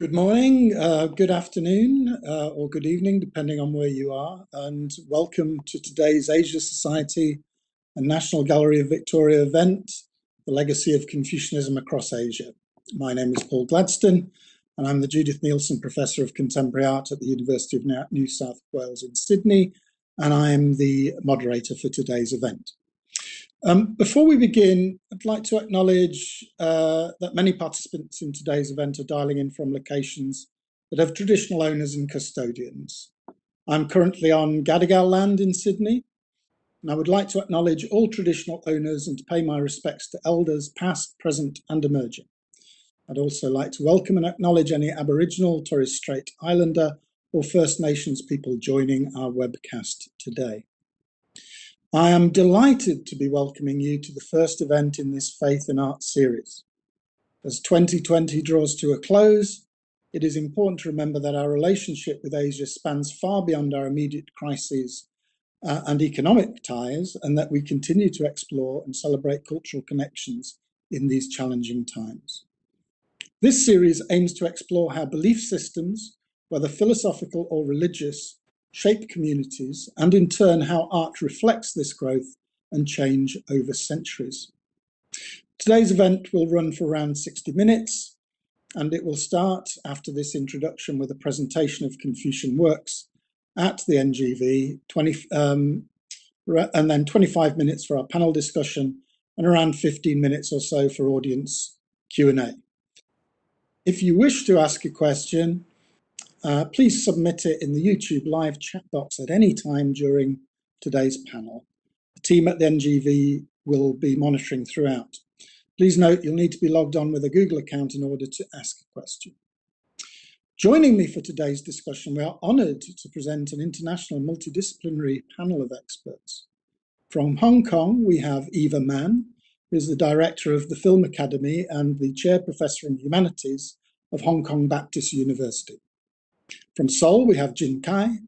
Good morning, good afternoon, or good evening, depending on where you are, and welcome to today's Asia Society and National Gallery of Victoria event, The Legacy of Confucianism Across Asia. My name is Paul Gladston, and I'm the Judith Neilson Professor of Contemporary Art at the University of New South Wales in Sydney, and I'm the moderator for today's event. Before we begin, I'd like to acknowledge that many participants in today's event are dialing in from locations that have traditional owners and custodians. I'm currently on Gadigal land in Sydney, and I would like to acknowledge all traditional owners and to pay my respects to elders past, present and emerging. I'd also like to welcome and acknowledge any Aboriginal, Torres Strait Islander or First Nations people joining our webcast today. I am delighted to be welcoming you to the first event in this Faith and Art series. As 2020 draws to a close, it is important to remember that our relationship with Asia spans far beyond our immediate crises and economic ties, and that we continue to explore and celebrate cultural connections in these challenging times. This series aims to explore how belief systems, whether philosophical or religious, shape communities, and in turn how art reflects this growth and change over centuries. Today's event will run for around 60 minutes, and it will start after this introduction with a presentation of Confucian works at the NGV, and then 25 minutes for our panel discussion, and around 15 minutes or so for audience Q&A. If you wish to ask a question, please submit it in the YouTube live chat box at any time during today's panel. The team at the NGV will be monitoring throughout. Please note you'll need to be logged on with a Google account in order to ask a question. Joining me for today's discussion, we are honoured to present an international multidisciplinary panel of experts. From Hong Kong, we have Eva Mann, who is the Director of the Film Academy and the Chair Professor in Humanities of Hong Kong Baptist University. From Seoul, we have Jin Kai,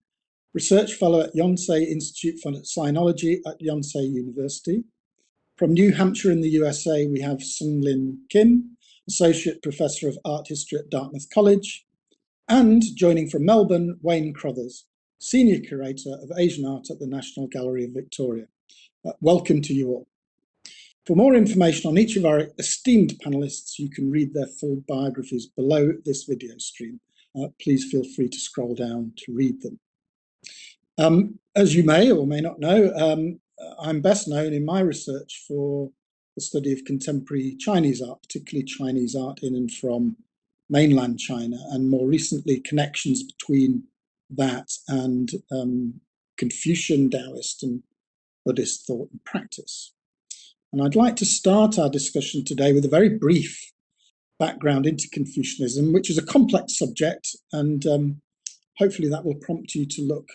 Research Fellow at Yonsei Institute for Sinology at Yonsei University. From New Hampshire in the USA, we have Sunglim Kim, Associate Professor of Art History at Dartmouth College. And joining from Melbourne, Wayne Crothers, Senior Curator of Asian Art at the National Gallery of Victoria. Welcome to you all. For more information on each of our esteemed panelists, you can read their full biographies below this video stream. Please feel free to scroll down to read them. As you may or may not know, I'm best known in my research for the study of contemporary Chinese art, particularly Chinese art in and from mainland China, and more recently connections between that and Confucian, Taoist and Buddhist thought and practice. And I'd like to start our discussion today with a very brief background into Confucianism, which is a complex subject, and hopefully that will prompt you to look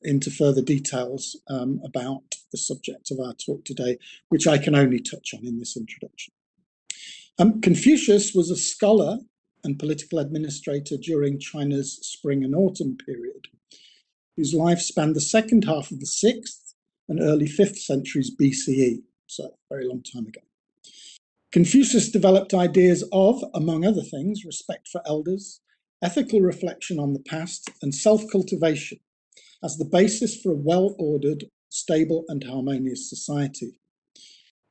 into further details about the subject of our talk today, which I can only touch on in this introduction. Confucius was a scholar and political administrator during China's spring and autumn period, whose life spanned the second half of the 6th and early 5th centuries BCE, so a very long time ago. Confucius developed ideas of, among other things, respect for elders, ethical reflection on the past, and self-cultivation as the basis for a well-ordered, stable, and harmonious society.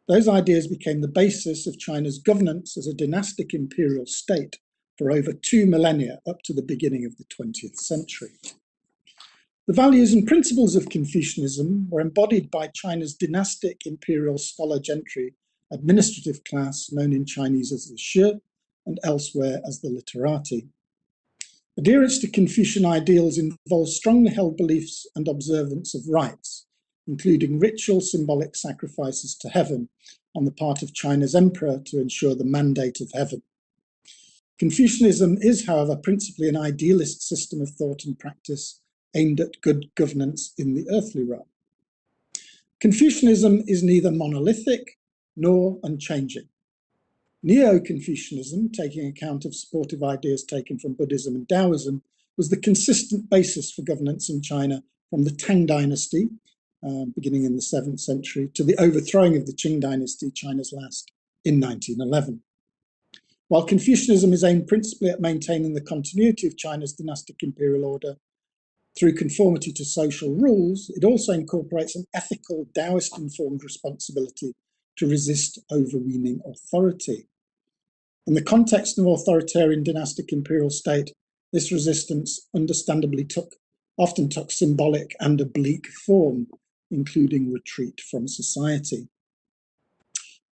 Those ideas became the basis of China's governance as a dynastic imperial state for over 2 millennia, up to the beginning of the 20th century. The values and principles of Confucianism were embodied by China's dynastic imperial scholar gentry administrative class, known in Chinese as the Shi and elsewhere as the literati. Adherence to Confucian ideals involves strongly held beliefs and observance of rites, including ritual symbolic sacrifices to heaven on the part of China's emperor to ensure the mandate of heaven. Confucianism is, however, principally an idealist system of thought and practice aimed at good governance in the earthly realm. Confucianism is neither monolithic nor unchanging. Neo-Confucianism, taking account of supportive ideas taken from Buddhism and Taoism, was the consistent basis for governance in China from the Tang Dynasty, beginning in the 7th century, to the overthrowing of the Qing Dynasty, China's last, in 1911. While Confucianism is aimed principally at maintaining the continuity of China's dynastic imperial order through conformity to social rules, it also incorporates an ethical, Taoist-informed responsibility to resist overweening authority. In the context of an authoritarian dynastic imperial state, this resistance understandably often took symbolic and oblique form, including retreat from society.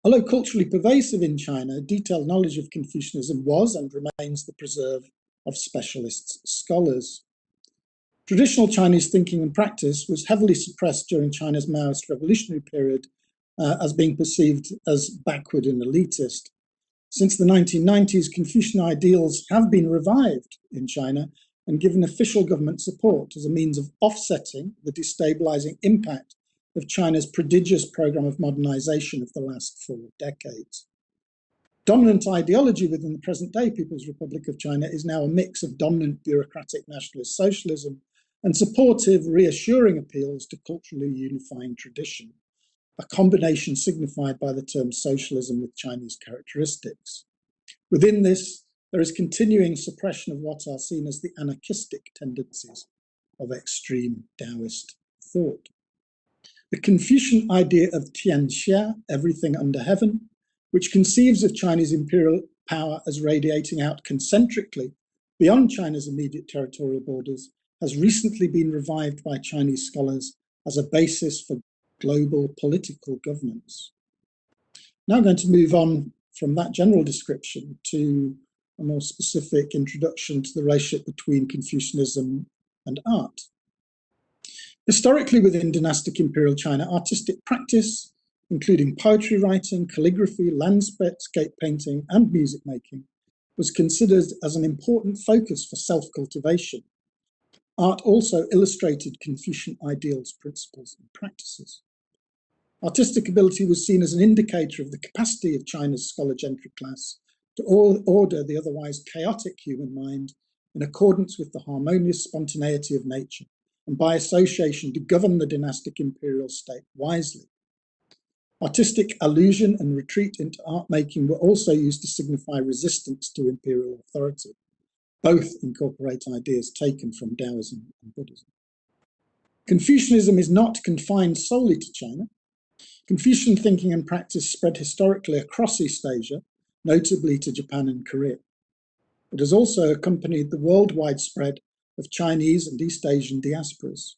Although culturally pervasive in China, detailed knowledge of Confucianism was and remains the preserve of specialist scholars. Traditional Chinese thinking and practice was heavily suppressed during China's Maoist revolutionary period as being perceived as backward and elitist. Since the 1990s, Confucian ideals have been revived in China and given official government support as a means of offsetting the destabilizing impact of China's prodigious program of modernization of the last 4 decades. Dominant ideology within the present-day People's Republic of China is now a mix of dominant bureaucratic nationalist socialism and supportive, reassuring appeals to culturally unifying tradition, a combination signified by the term socialism with Chinese characteristics. Within this, there is continuing suppression of what are seen as the anarchistic tendencies of extreme Taoist thought. The Confucian idea of Tianxia, everything under heaven, which conceives of Chinese imperial power as radiating out concentrically beyond China's immediate territorial borders, has recently been revived by Chinese scholars as a basis for global political governance. Now I'm going to move on from that general description to a more specific introduction to the relationship between Confucianism and art. Historically, within dynastic imperial China, artistic practice, including poetry writing, calligraphy, landscape painting, and music making, was considered as an important focus for self-cultivation. Art also illustrated Confucian ideals, principles, and practices. Artistic ability was seen as an indicator of the capacity of China's scholar-centric class to order the otherwise chaotic human mind in accordance with the harmonious spontaneity of nature, and by association to govern the dynastic imperial state wisely. Artistic allusion and retreat into art making were also used to signify resistance to imperial authority. Both incorporate ideas taken from Taoism and Buddhism. Confucianism is not confined solely to China. Confucian thinking and practice spread historically across East Asia, notably to Japan and Korea. It has also accompanied the worldwide spread of Chinese and East Asian diasporas.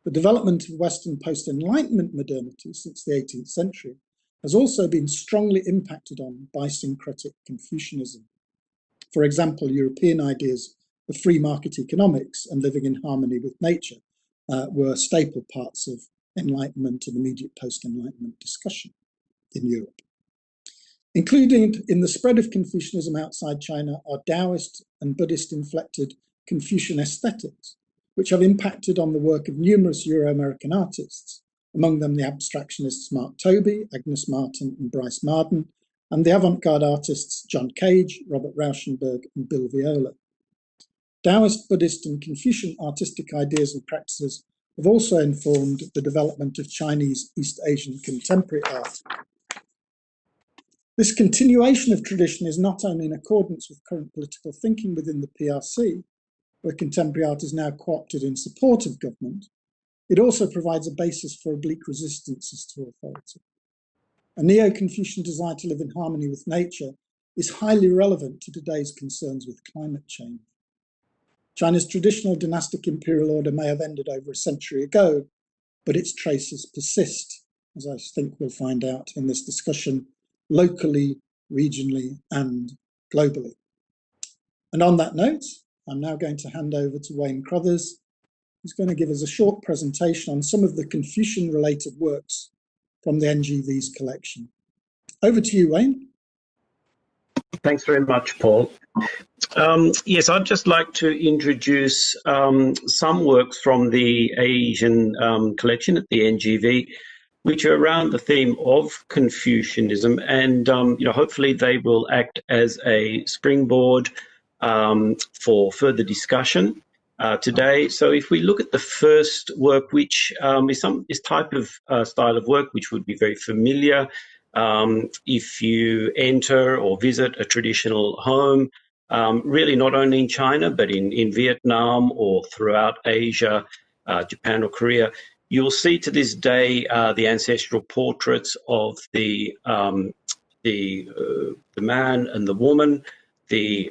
The development of Western post-Enlightenment modernity since the 18th century has also been strongly impacted on by syncretic Confucianism. For example, European ideas of free market economics and living in harmony with nature were staple parts of Enlightenment and immediate post-Enlightenment discussion in Europe. Included in the spread of Confucianism outside China are Taoist and Buddhist-inflected Confucian aesthetics, which have impacted on the work of numerous Euro-American artists, among them the abstractionists Mark Tobey, Agnes Martin, and Bryce Marden, and the avant-garde artists John Cage, Robert Rauschenberg, and Bill Viola. Taoist, Buddhist, and Confucian artistic ideas and practices have also informed the development of Chinese East Asian contemporary art. This continuation of tradition is not only in accordance with current political thinking within the PRC, where contemporary art is now co-opted in support of government, it also provides a basis for oblique resistances to authority. A Neo-Confucian desire to live in harmony with nature is highly relevant to today's concerns with climate change. China's traditional dynastic imperial order may have ended over a century ago, but its traces persist, as I think we'll find out in this discussion, locally, regionally, and globally. And on that note, I'm now going to hand over to Wayne Crothers, who's going to give us a short presentation on some of the Confucian-related works from the NGV's collection. Over to you, Wayne. Thanks very much, Paul. Yes, I'd just like to introduce some works from the Asian collection at the NGV, which are around the theme of Confucianism, and hopefully they will act as a springboard for further discussion today. So if we look at the first work, which is type of style of work which would be very familiar If you enter or visit a traditional home, really not only in China, but in Vietnam or throughout Asia, Japan or Korea, you'll see to this day the ancestral portraits of the man and the woman,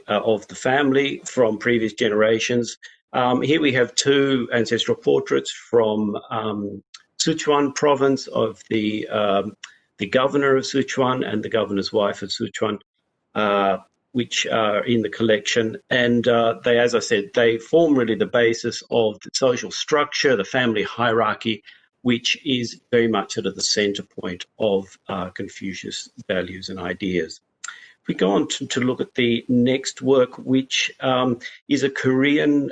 of the family from previous generations. Here we have two ancestral portraits from Sichuan province of the governor of Sichuan and the governor's wife of Sichuan, which are in the collection. And they, as I said, they form really the basis of the social structure, the family hierarchy, which is very much sort of the center point of Confucius' values and ideas. If we go on to look at the next work, which is a Korean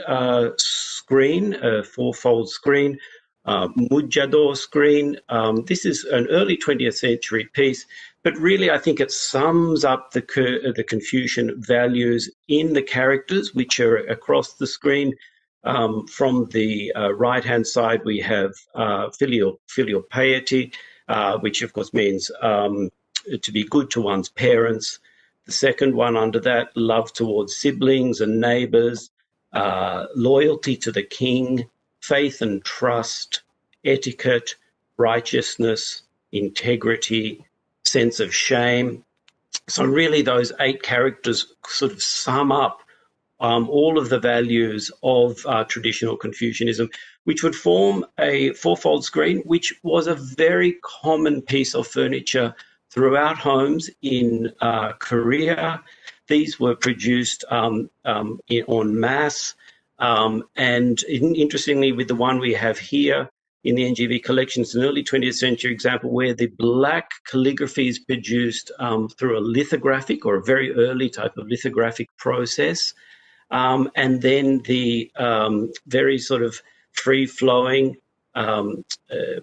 screen, a fourfold screen, Mujado screen. This is an early 20th century piece, but really I think it sums up the Confucian values in the characters, which are across the screen. From the right-hand side, we have filial piety, which of course means to be good to one's parents. The second one under that, love towards siblings and neighbors, loyalty to the king, faith and trust, etiquette, righteousness, integrity, sense of shame. So really those 8 characters sort of sum up all of the values of traditional Confucianism, which would form a fourfold screen, which was a very common piece of furniture throughout homes in Korea. These were produced en masse. And interestingly, with the one we have here in the NGV collection, it's an early 20th century example where the black calligraphy is produced through a lithographic or a very early type of lithographic process. And then the very sort of free-flowing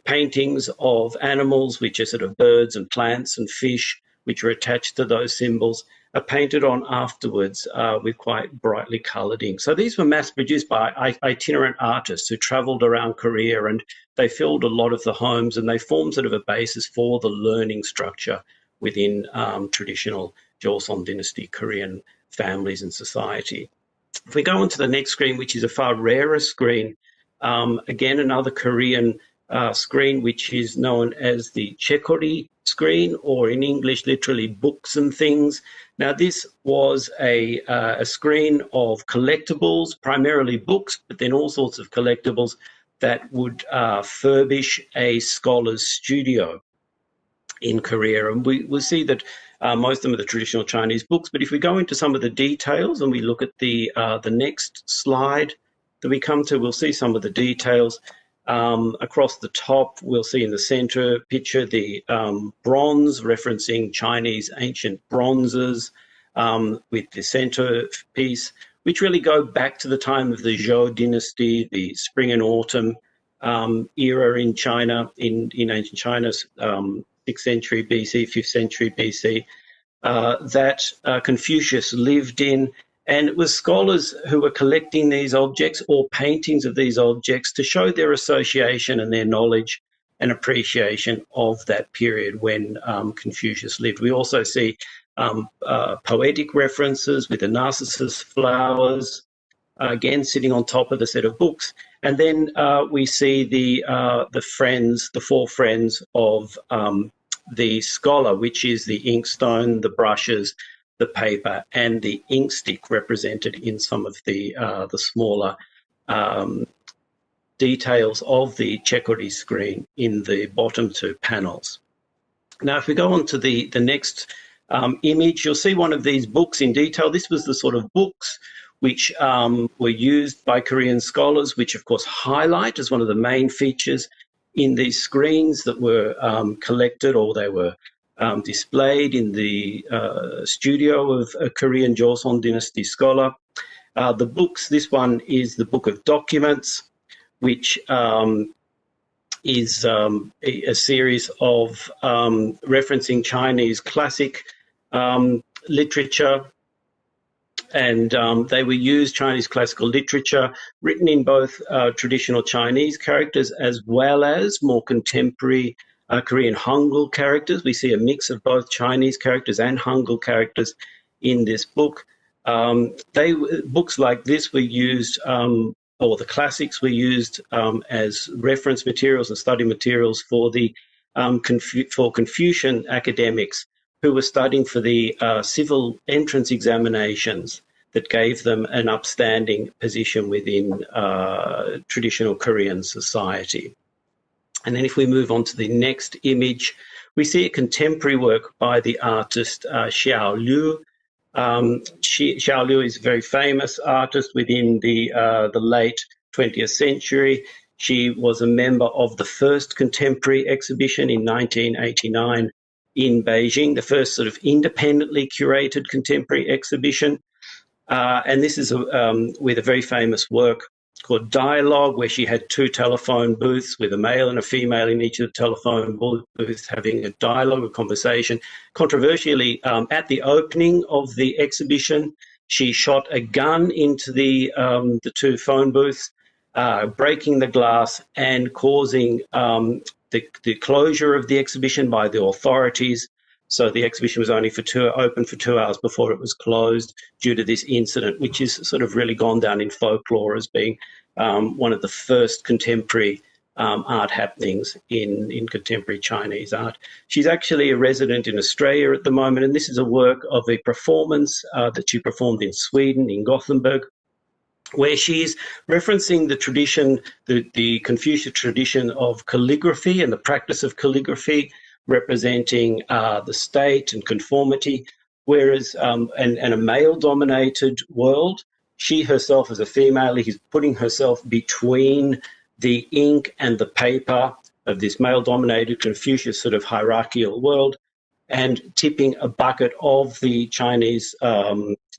paintings of animals, which are sort of birds and plants and fish, which are attached to those symbols, are painted on afterwards with quite brightly coloured ink. So these were mass-produced by itinerant artists who travelled around Korea, and they filled a lot of the homes, and they formed sort of a basis for the learning structure within traditional Joseon dynasty Korean families and society. If we go on to the next screen, which is a far rarer screen, again, another Korean screen, which is known as the Chekori screen, or in English, literally books and things. Now, this was a screen of collectibles, primarily books, but then all sorts of collectibles that would furbish a scholar's studio in Korea. And we'll see that most of them are the traditional Chinese books. But if we go into some of the details and we look at the next slide that we come to, we'll see some of the details. Across the top, we'll see in the center picture the bronze, referencing Chinese ancient bronzes, with the center piece, which really go back to the time of the Zhou dynasty, the spring and autumn era in China, in ancient China, 6th century BC, 5th century BC, that Confucius lived in. And it was scholars who were collecting these objects or paintings of these objects to show their association and their knowledge and appreciation of that period when Confucius lived. We also see poetic references with the narcissus flowers, again sitting on top of the set of books. And then we see the friends, the 4 friends of the scholar, which is the inkstone, the brushes, the paper, and the ink stick, represented in some of the smaller details of the Chekori screen in the bottom 2 panels. Now, if we go on to the next image, you'll see one of these books in detail. This was the sort of books which were used by Korean scholars, which of course highlight as one of the main features in these screens that were collected, or they were displayed in the studio of a Korean Joseon dynasty scholar. The books, this one is the Book of Documents, which is a series of referencing Chinese classic literature. And they were used, Chinese classical literature, written in both traditional Chinese characters as well as more contemporary Korean Hangul characters. We see a mix of both Chinese characters and Hangul characters in this book. Books like this were used, or the classics were used as reference materials and study materials for the for Confucian academics who were studying for the civil entrance examinations that gave them an upstanding position within traditional Korean society. And then if we move on to the next image, we see a contemporary work by the artist Xiao Liu. Xiao Liu is a very famous artist within the late 20th century. She was a member of the first contemporary exhibition in 1989 in Beijing, the first sort of independently curated contemporary exhibition. And this is with a very famous work called Dialogue, where she had two telephone booths with a male and a female in each of the telephone booths having a dialogue, a conversation. Controversially, at the opening of the exhibition, she shot a gun into the two phone booths, breaking the glass and causing the closure of the exhibition by the authorities. So the exhibition was only open for 2 hours before it was closed due to this incident, which is sort of really gone down in folklore as being one of the first contemporary art happenings in contemporary Chinese art. She's actually a resident in Australia at the moment, and this is a work of a performance that she performed in Sweden, in Gothenburg, where she's referencing the tradition, the Confucian tradition of calligraphy and the practice of calligraphy, representing the state and conformity, whereas and a male-dominated world. She herself, as a female, is putting herself between the ink and the paper of this male-dominated Confucius sort of hierarchical world, and tipping a bucket of the Chinese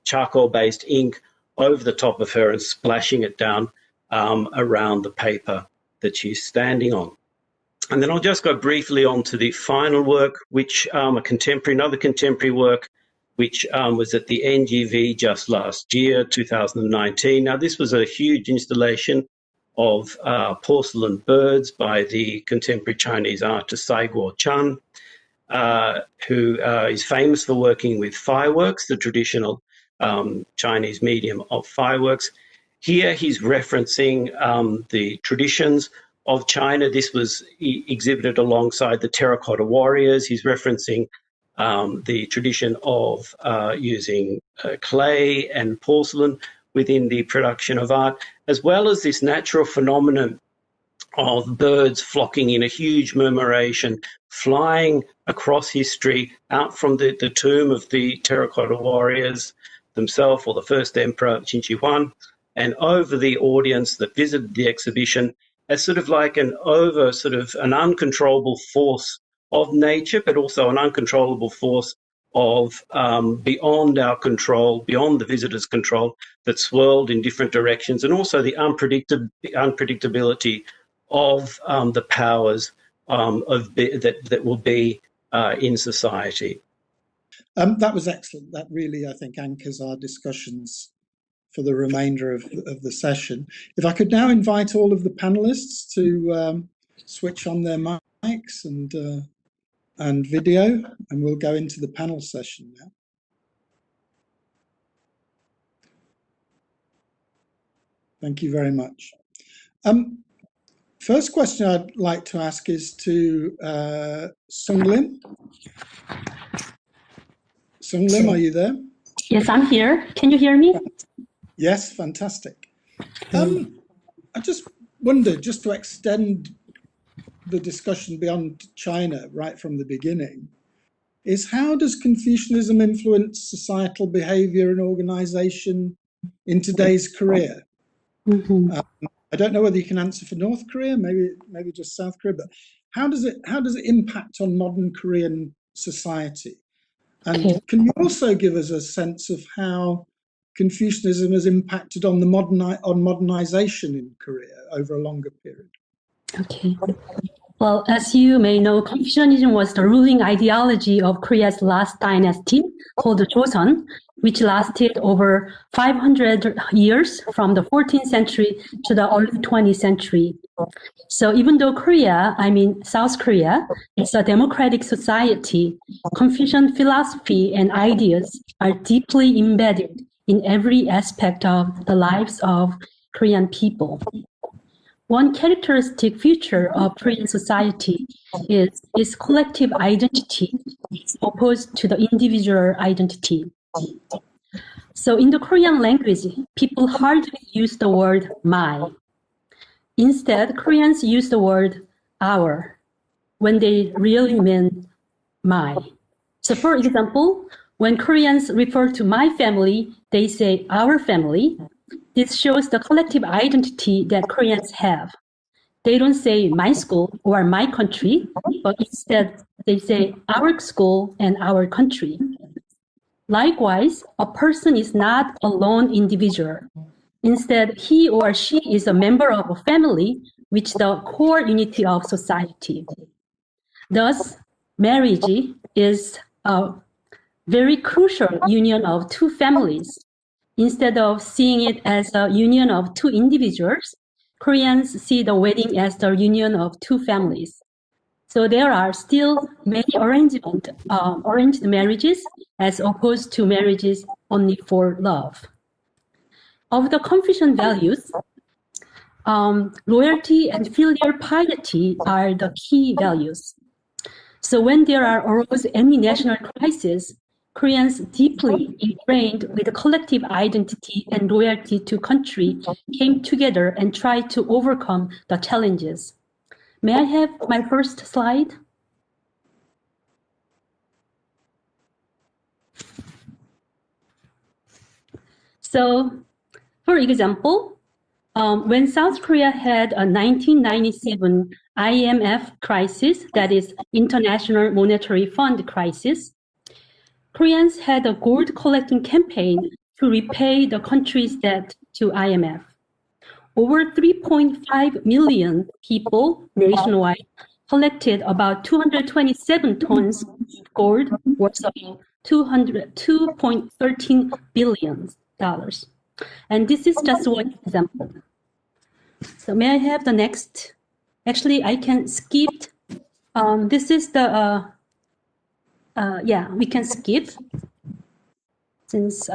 charcoal-based ink over the top of her and splashing it down around the paper that she's standing on. And then I'll just go briefly on to the final work, which another contemporary work, which was at the NGV just last year, 2019. Now, this was a huge installation of porcelain birds by the contemporary Chinese artist Sai Guo-chan, who is famous for working with fireworks, the traditional Chinese medium of fireworks. Here he's referencing the traditions of China. This was exhibited alongside the terracotta warriors. He's referencing the tradition of using clay and porcelain within the production of art, as well as this natural phenomenon of birds flocking in a huge murmuration, flying across history out from the tomb of the terracotta warriors themselves, or the first emperor, Qin Shi Huang, and over the audience that visited the exhibition, as sort of like an uncontrollable force of nature, but also an uncontrollable force of beyond our control, beyond the visitor's control, that swirled in different directions, and also the unpredictability of the powers that will be in society. That was excellent. That really, I think, anchors our discussions for the remainder of the session. If I could now invite all of the panelists to switch on their mics and video, and we'll go into the panel session now. Thank you very much. First question I'd like to ask is to Sunglim. Sunglim, are you there? Yes, I'm here. Can you hear me? Yes, fantastic. I just wondered, just to extend the discussion beyond China right from the beginning, is how does Confucianism influence societal behavior and organization in today's Korea? Mm-hmm. I don't know whether you can answer for North Korea, maybe just South Korea, but how does it impact on modern Korean society? And can you also give us a sense of how Confucianism has impacted on modernization in Korea over a longer period? Okay. Well, as you may know, Confucianism was the ruling ideology of Korea's last dynasty, called the Joseon, which lasted over 500 years from the 14th century to the early 20th century. So even though South Korea, is a democratic society, Confucian philosophy and ideas are deeply embedded in every aspect of the lives of Korean people. One characteristic feature of Korean society is its collective identity as opposed to the individual identity. So in the Korean language, people hardly use the word my. Instead, Koreans use the word our when they really mean my. So for example, when Koreans refer to my family, they say our family. This shows the collective identity that Koreans have. They don't say my school or my country, but instead they say our school and our country. Likewise, a person is not a lone individual. Instead, he or she is a member of a family, which is the core unity of society. Thus, marriage is a very crucial union of two families. Instead of seeing it as a union of two individuals, Koreans see the wedding as the union of two families. So there are still many arranged marriages as opposed to marriages only for love. Of the Confucian values, loyalty and filial piety are the key values. So when there arose any national crisis, Koreans deeply ingrained with a collective identity and loyalty to country came together and tried to overcome the challenges. May I have my first slide? So, for example, when South Korea had a 1997 IMF crisis, that is International Monetary Fund crisis, Koreans had a gold collecting campaign to repay the country's debt to IMF. Over 3.5 million people nationwide collected about 227 tons of gold worth about $2.13 billion. And this is just one example. So may I have the next? Actually, I can skip. This is the, we can skip. Since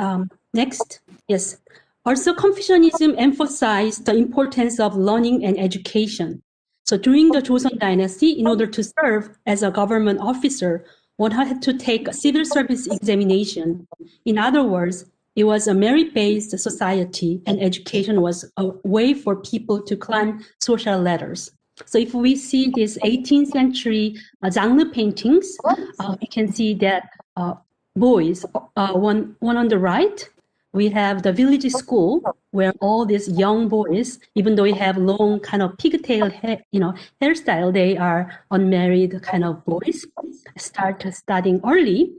next, yes. Also, Confucianism emphasized the importance of learning and education. So during the Joseon Dynasty, in order to serve as a government officer, one had to take a civil service examination. In other words, it was a merit-based society, and education was a way for people to climb social ladders. So if we see these 18th century Mazangnu paintings, we can see that boys, one on the right, we have the village school where all these young boys, even though they have long kind of pigtail hairstyle, they are unmarried kind of boys, start studying early.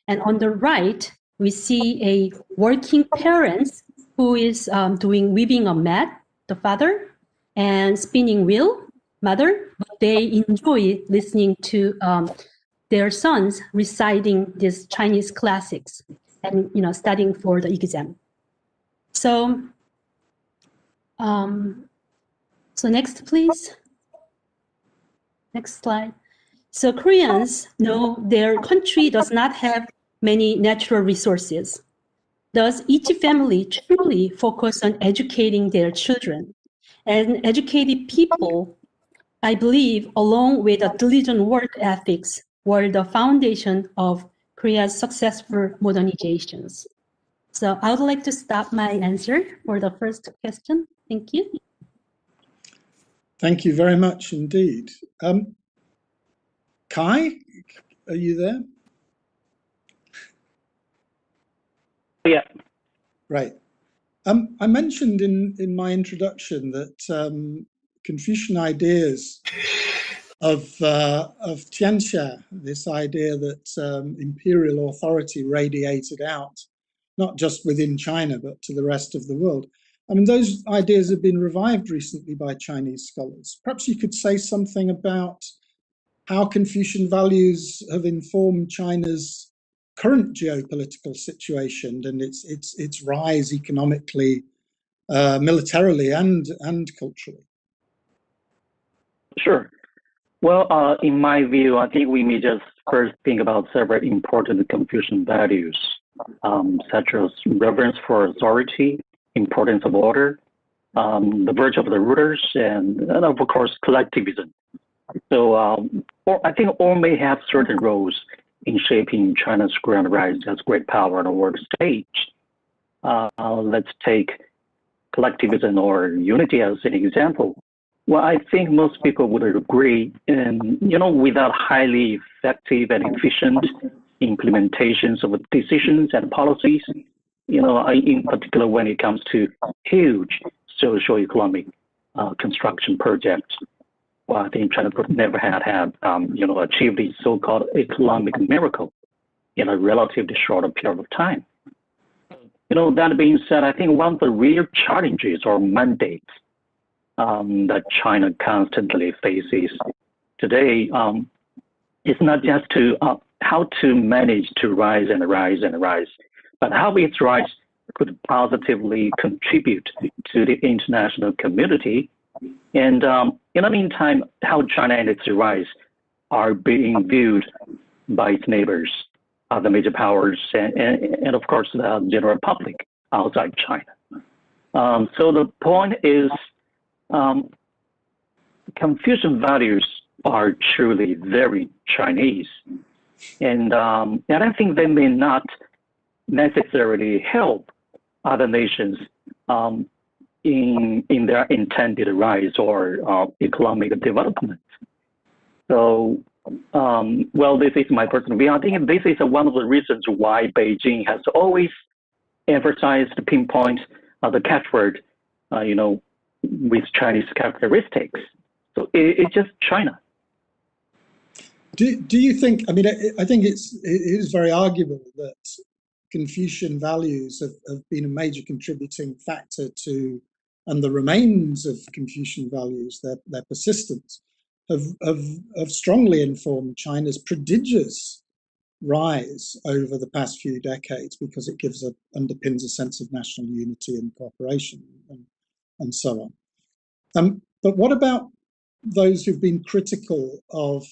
And on the right, we see a working parents who is doing weaving a mat, the father, and spinning wheel, mother. But they enjoy listening to their sons reciting these Chinese classics and studying for the exam. So, so next, please. Next slide. So Koreans know their country does not have many natural resources. Thus, each family truly focus on educating their children. And educated people, I believe, along with a diligent work ethics, were the foundation of Korea's successful modernizations. So I would like to stop my answer for the first question. Thank you. Thank you very much indeed. Kai, are you there? Yeah. Right. I mentioned in my introduction that Confucian ideas of Tianxia, this idea that imperial authority radiated out, not just within China, but to the rest of the world. I mean, those ideas have been revived recently by Chinese scholars. Perhaps you could say something about how Confucian values have informed China's current geopolitical situation and its rise economically, militarily, and culturally. Sure. Well, in my view, I think we may just first think about several important Confucian values, such as reverence for authority, importance of order, the virtue of the rulers, and of course, collectivism. So I think all may have certain roles in shaping China's grand rise as great power on the world stage. Let's take collectivism or unity as an example. Well, I think most people would agree, and without highly effective and efficient implementations of decisions and policies, in particular when it comes to huge socio-economic construction projects, well, I think China could never have achieved the so-called economic miracle in a relatively short period of time. That being said, I think one of the real challenges or mandates that China constantly faces today is not just how to manage to rise and rise and rise, but how its rise could positively contribute to the international community. And in the meantime, how China and its rise are being viewed by its neighbors, the major powers, and of course, the general public outside China. So the point is, Confucian values are truly very Chinese, and I think they may not necessarily help other nations in their intended rise or economic development. So, this is my personal view. I think this is one of the reasons why Beijing has always emphasized, pinpoint the catchword, with Chinese characteristics. So it's just China. Do you think, I think it is very arguable that Confucian values have been a major contributing factor to, and the remains of Confucian values, their persistence, have strongly informed China's prodigious rise over the past few decades, because it underpins a sense of national unity and cooperation and so on. But what about those who've been critical of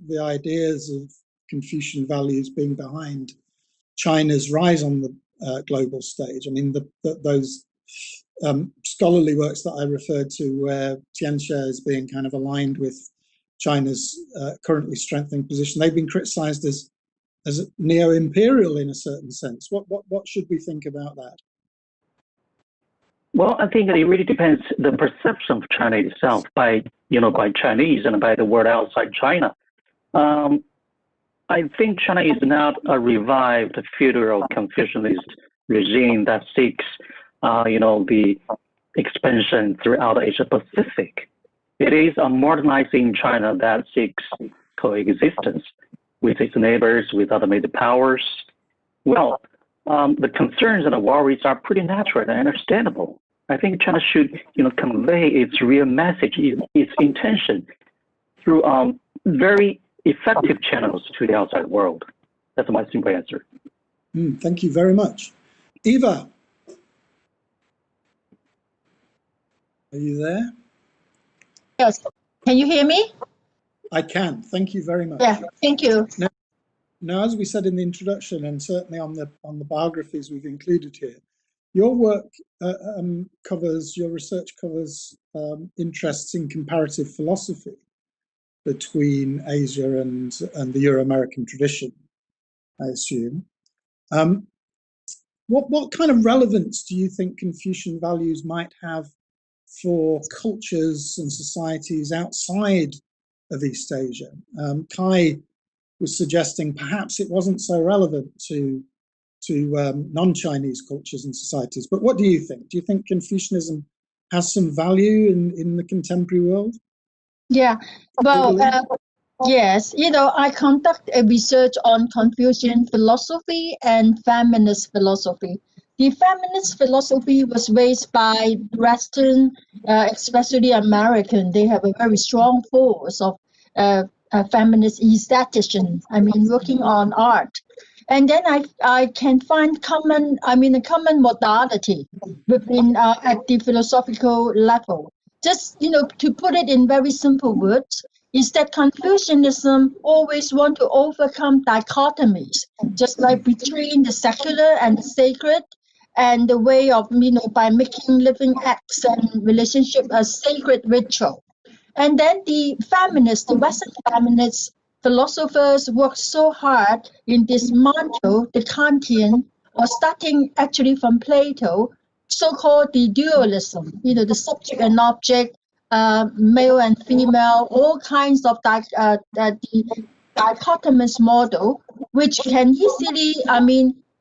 the ideas of Confucian values being behind China's rise on the global stage? I mean, those scholarly works that I referred to, where Tianxia is being kind of aligned with China's currently strengthening position, they've been criticized as neo-imperial in a certain sense. What should we think about that? Well, I think it really depends the perception of China itself by Chinese and by the world outside China. I think China is not a revived feudal Confucianist regime that seeks, the expansion throughout Asia Pacific. It is a modernizing China that seeks coexistence with its neighbors, with other major powers. Well, the concerns and the worries are pretty natural and understandable. I think China should, convey its real message, its intention, through very effective channels to the outside world. That's my simple answer. Thank you very much. Eva, are you there? Yes. Can you hear me? I can. Thank you very much. Yeah, thank you. Now, as we said in the introduction, and certainly on the biographies we've included here, your work your research covers interests in comparative philosophy between Asia and the Euro-American tradition, I assume. What kind of relevance do you think Confucian values might have for cultures and societies outside of East Asia? Kai was suggesting perhaps it wasn't so relevant to non-Chinese cultures and societies. But what do you think? Do you think Confucianism has some value in the contemporary world? Yeah, well, yes, I conduct a research on Confucian philosophy and feminist philosophy. The feminist philosophy was raised by Western, especially American. They have a very strong force of feminist aesthetician, working on art. And then I can find a common modality within at the philosophical level. just, to put it in very simple words, is that Confucianism always want to overcome dichotomies, just like between the secular and the sacred, and the way of, by making living acts and relationship a sacred ritual. And then the Western feminists, philosophers worked so hard in dismantle the Kantian, or starting actually from Plato, so-called the dualism, the subject and object, male and female, all kinds of the dichotomous model, which can easily,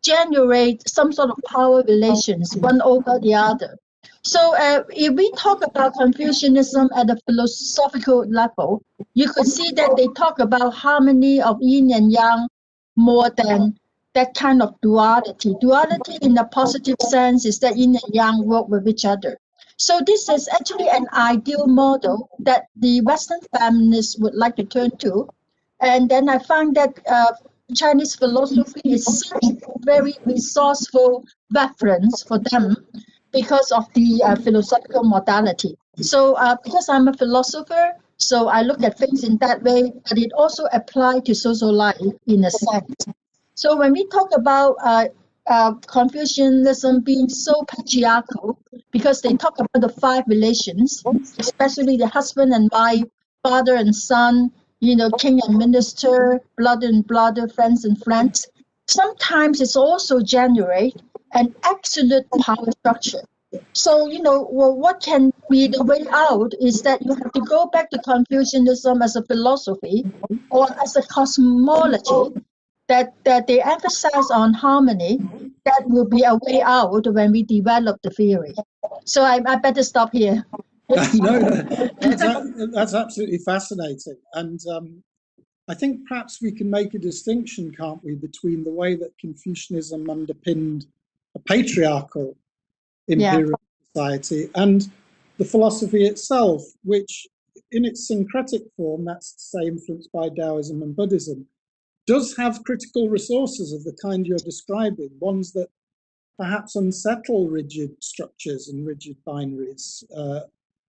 generate some sort of power relations, one over the other. So if we talk about Confucianism at a philosophical level, you could see that they talk about harmony of yin and yang more than that kind of duality. Duality in a positive sense is that yin and yang work with each other. So this is actually an ideal model that the Western feminists would like to turn to. And then I find that Chinese philosophy is such a very resourceful reference for them because of the philosophical modality. So because I'm a philosopher, so I look at things in that way, but it also applies to social life in a sense. So when we talk about Confucianism being so patriarchal, because they talk about the 5 relations, especially the husband and wife, father and son, king and minister, blood and brother, friends and friends, sometimes it's also generate an absolute power structure. So, what can be the way out is that you have to go back to Confucianism as a philosophy or as a cosmology that they emphasize on harmony. That will be a way out when we develop the theory. So I better stop here. No, that's absolutely fascinating. And I think perhaps we can make a distinction, can't we, between the way that Confucianism underpinned a patriarchal imperial society and the philosophy itself, which in its syncretic form, that's to say influenced by Taoism and Buddhism, does have critical resources of the kind you're describing, ones that perhaps unsettle rigid structures and rigid binaries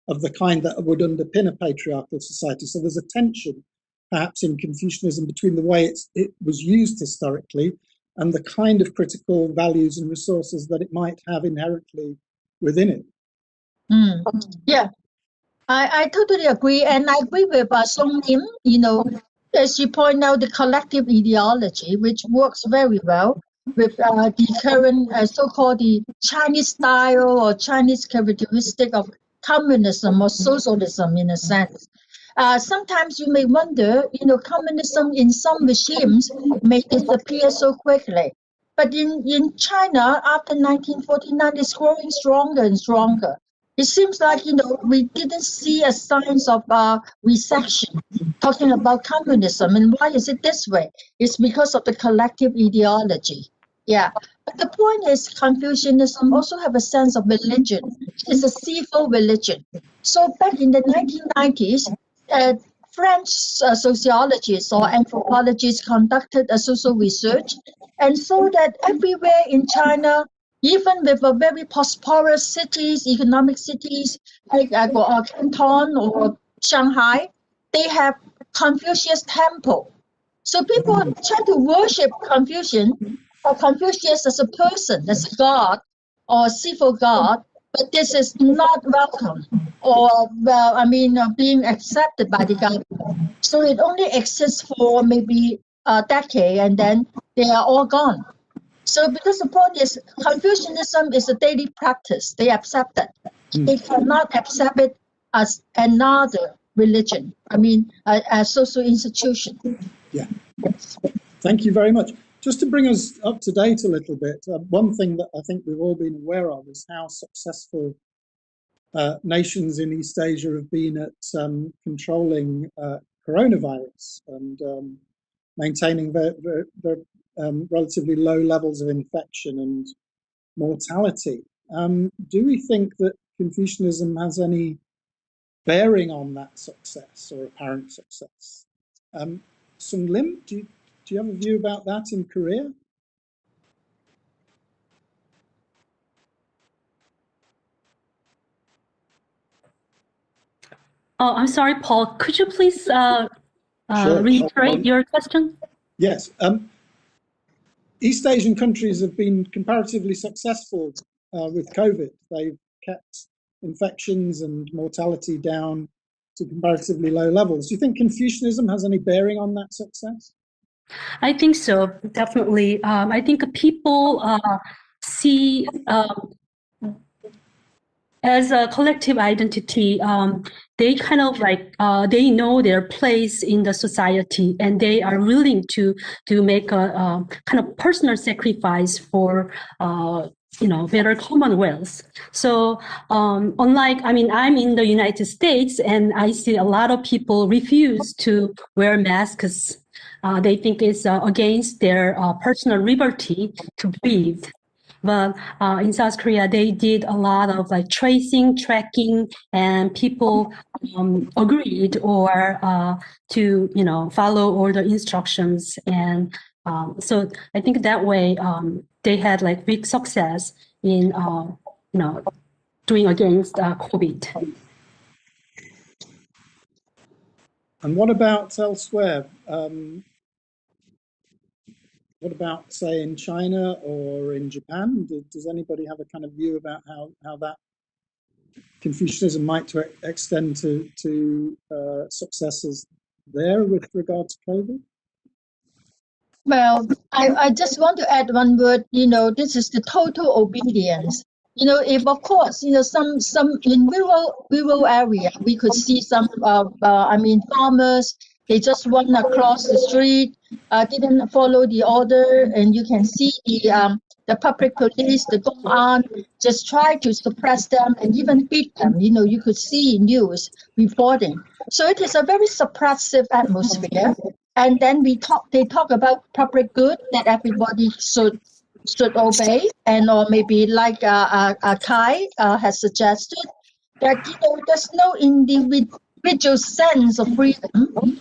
of the kind that would underpin a patriarchal society. So there's a tension, perhaps, in Confucianism between the way it was used historically and the kind of critical values and resources that it might have inherently within it. Yeah, I totally agree. And I agree with Sunglim, as you point out, the collective ideology, which works very well with the current so-called the Chinese style or Chinese characteristic of communism or socialism in a sense. Sometimes you may wonder, communism in some regimes may disappear so quickly. But in China, after 1949, it's growing stronger and stronger. It seems like, we didn't see a signs of recession talking about communism. And why is it this way? It's because of the collective ideology. Yeah. But the point is, Confucianism also have a sense of religion. It's a civil religion. So back in the 1990s, French sociologists or anthropologists conducted a social research and saw that everywhere in China, even with a very prosperous cities, economic cities like Canton or Shanghai, they have Confucius temple. So people try to worship Confucius as a person, as a god or a civil god, but this is not welcome or, being accepted by the government. So it only exists for maybe a decade and then they are all gone. So because the point is, Confucianism is a daily practice. They accept it. They cannot accept it as another religion, a social institution. Yeah. Thank you very much. Just to bring us up to date a little bit, one thing that I think we've all been aware of is how successful nations in East Asia have been at controlling coronavirus and maintaining their relatively low levels of infection and mortality. Do we think that Confucianism has any bearing on that success or apparent success? Sunglim, do you have a view about that in Korea? Oh, I'm sorry, Paul. Could you please Sure. reiterate your question? Yes. East Asian countries have been comparatively successful with COVID. They've kept infections and mortality down to comparatively low levels. Do you think Confucianism has any bearing on that success? I think so, definitely. I think people see as a collective identity, they kind of like they know their place in the society, and they are willing to make a kind of personal sacrifice for better commonwealth. So unlike, I mean, I'm in the United States, and I see a lot of people refuse to wear masks. They think it's against their personal liberty to breathe. But in South Korea, they did a lot of like tracing, tracking, and people agreed or to follow all the instructions. And so I think that way they had like big success in doing against COVID. And what about elsewhere? What about, say, in China or in Japan? Does anybody have a kind of view about how that Confucianism might extend to successes there with regard to COVID? Well, I just want to add one word. This is the total obedience. If of course, some in rural area, we could see some, farmers, they just run across the street, didn't follow the order, and you can see the public police, the Gong'an, just try to suppress them and even beat them. You could see news reporting. So it is a very suppressive atmosphere. And then they talk about public good, that everybody should obey, and or maybe like Kai has suggested, that there's no individual sense of freedom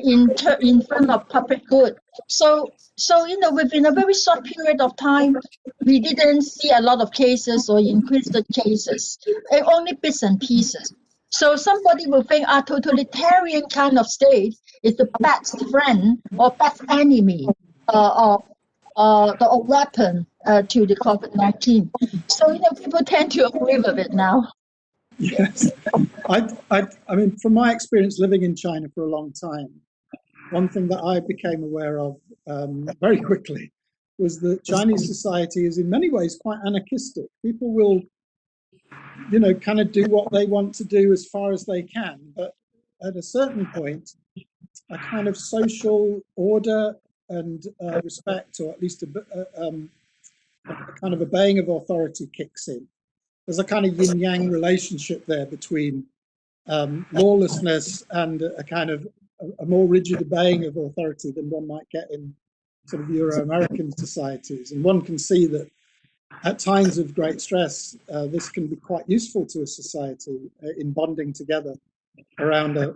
in front of public good. So within a very short period of time, we didn't see a lot of cases or increased the cases, only bits and pieces. So somebody will think a totalitarian kind of state is the best friend or best enemy or weapon to the COVID-19. So people tend to agree with it now. Yes, I mean, from my experience living in China for a long time, one thing that I became aware of very quickly was that Chinese society is in many ways quite anarchistic. People will kind of do what they want to do as far as they can. But at a certain point, a kind of social order and respect, or at least a kind of obeying of authority kicks in. There's a kind of yin-yang relationship there between lawlessness and a kind of a more rigid obeying of authority than one might get in sort of Euro-American societies. And one can see that at times of great stress, this can be quite useful to a society in bonding together around a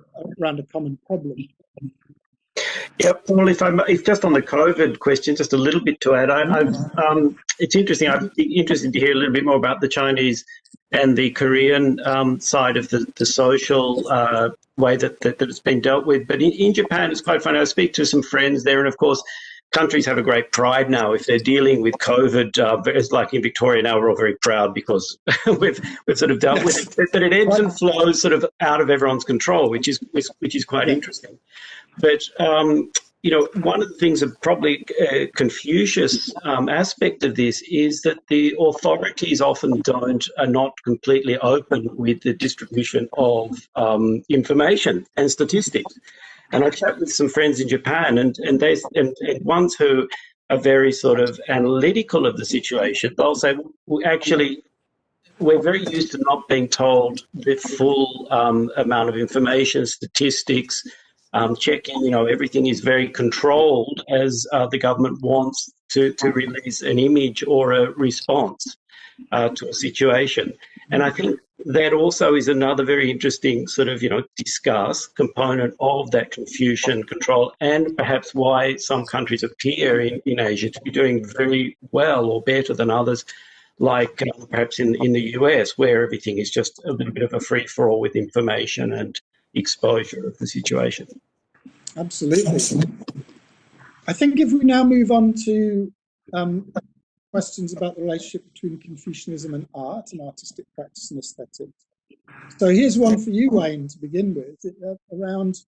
common problem. Yeah, Paul, if just on the COVID question, just a little bit to add, it's interesting. I'd be interested to hear a little bit more about the Chinese and the Korean side of the social way that it's been dealt with. But in Japan, it's quite funny. I speak to some friends there, and of course, countries have a great pride now if they're dealing with COVID. It's like in Victoria now, we're all very proud because we've sort of dealt with it. But it ebbs and flows sort of out of everyone's control, which is quite interesting. But one of the things that probably Confucius aspect of this is that the authorities often are not completely open with the distribution of information and statistics. And I chat with some friends in Japan, and ones who are very sort of analytical of the situation, they'll say, well, actually, we're very used to not being told the full amount of information, statistics, checking, everything is very controlled as the government wants to release an image or a response to a situation. And I think that also is another very interesting sort of, discuss component of that Confucian control, and perhaps why some countries appear in Asia to be doing very well or better than others like perhaps in the US, where everything is just a little bit of a free-for-all with information and exposure of the situation. Absolutely. I think if we now move on to questions about the relationship between Confucianism and art and artistic practice and aesthetics. So here's one for you, Wayne, to begin with, around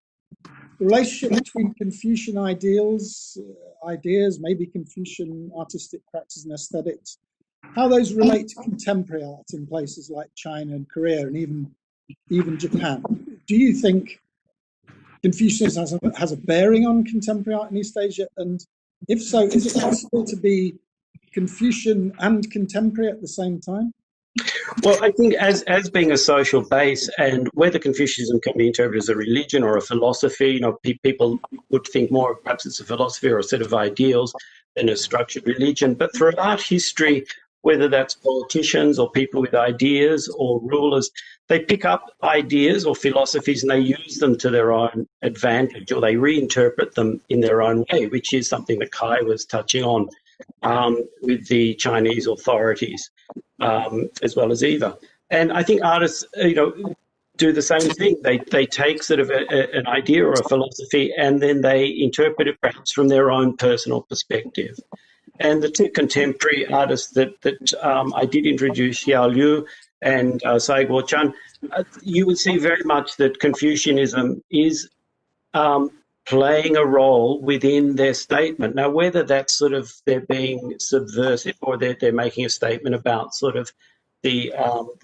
the relationship between Confucian ideas, maybe Confucian artistic practice and aesthetics, how those relate to contemporary art in places like China and Korea and even Japan. Do you think Confucianism has a bearing on contemporary art in East Asia? And if so, is it possible to be Confucian and contemporary at the same time? Well, I think as being a social base, and whether Confucianism can be interpreted as a religion or a philosophy, people would think more perhaps it's a philosophy or a set of ideals than a structured religion. But throughout history, whether that's politicians or people with ideas or rulers, they pick up ideas or philosophies and they use them to their own advantage, or they reinterpret them in their own way, which is something that Kai was touching on with the Chinese authorities, as well as Eva. And I think artists, do the same thing. They take sort of an idea or a philosophy and then they interpret it perhaps from their own personal perspective. And the two contemporary artists that I did introduce, Xiao Liu and Sai Guo-chan, you would see very much that Confucianism is playing a role within their statement. Now, whether that's sort of they're being subversive or they're making a statement about sort of the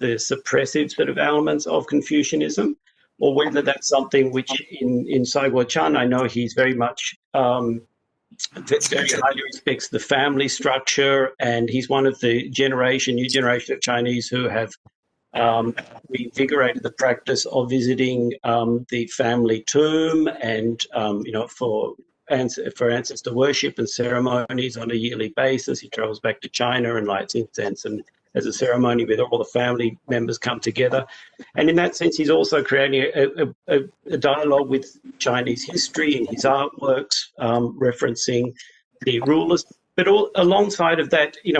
suppressive sort of elements of Confucianism, or whether that's something which in Sai Guo-chan, I know he's very much very highly respects the family structure, and he's one of the new generation of Chinese who have reinvigorated the practice of visiting the family tomb and, for ancestor worship and ceremonies on a yearly basis. He travels back to China and lights incense and has a ceremony where all the family members come together. And in that sense, he's also creating a dialogue with Chinese history in his artworks, referencing the rulers. But alongside of that, in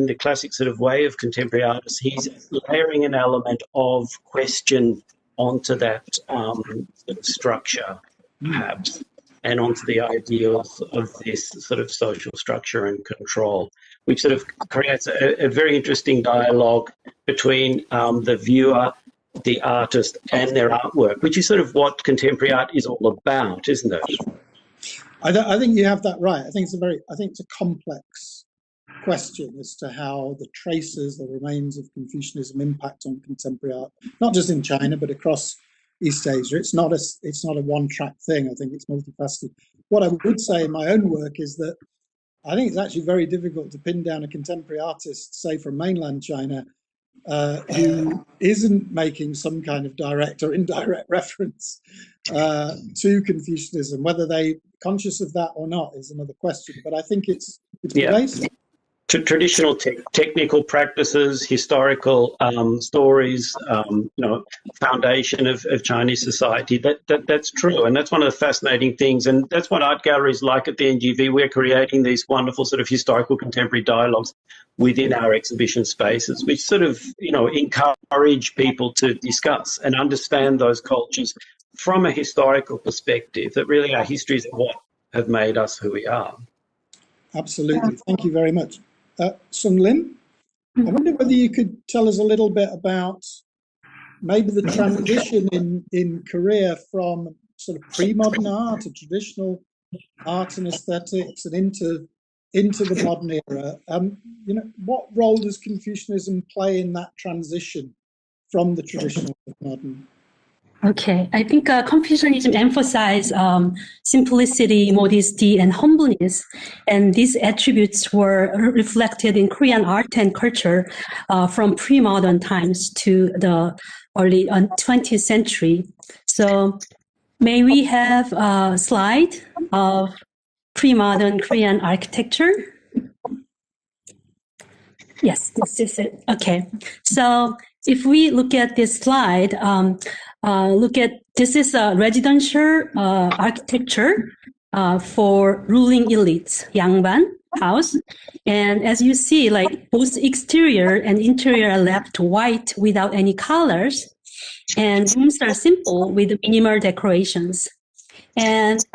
the classic sort of way of contemporary artists, he's layering an element of question onto that structure, perhaps, and onto the ideals of this sort of social structure and control, which sort of creates a very interesting dialogue between the viewer, the artist, and their artwork, which is sort of what contemporary art is all about, isn't it? I think you have that right. I think it's a complex question as to how the traces, the remains of Confucianism impact on contemporary art, not just in China but across East Asia. It's not a one-track thing. I think it's multifaceted. What I would say in my own work is that I think it's actually very difficult to pin down a contemporary artist, say from mainland China, who isn't making some kind of direct or indirect reference to Confucianism. Whether they're conscious of that or not is another question. But I think it's pervasive. Traditional technical practices, historical stories, foundation of Chinese society. That's true, and that's one of the fascinating things, and that's what art galleries like at the NGV. We're creating these wonderful sort of historical contemporary dialogues within our exhibition spaces, which sort of encourage people to discuss and understand those cultures from a historical perspective. That really our histories are what have made us who we are. Absolutely, thank you very much. Sunglim, I wonder whether you could tell us a little bit about maybe the transition in Korea from sort of pre-modern art to traditional art and aesthetics and into the modern era. What role does Confucianism play in that transition from the traditional to the modern? Okay, I think Confucianism emphasized simplicity, modesty, and humbleness, and these attributes were reflected in Korean art and culture from pre-modern times to the early 20th century. So may we have a slide of pre-modern Korean architecture? Yes, this is it. Okay, so if we look at this slide, this is a residential architecture for ruling elites, Yangban house. And as you see, like both exterior and interior are left white without any colors. And rooms are simple with minimal decorations. And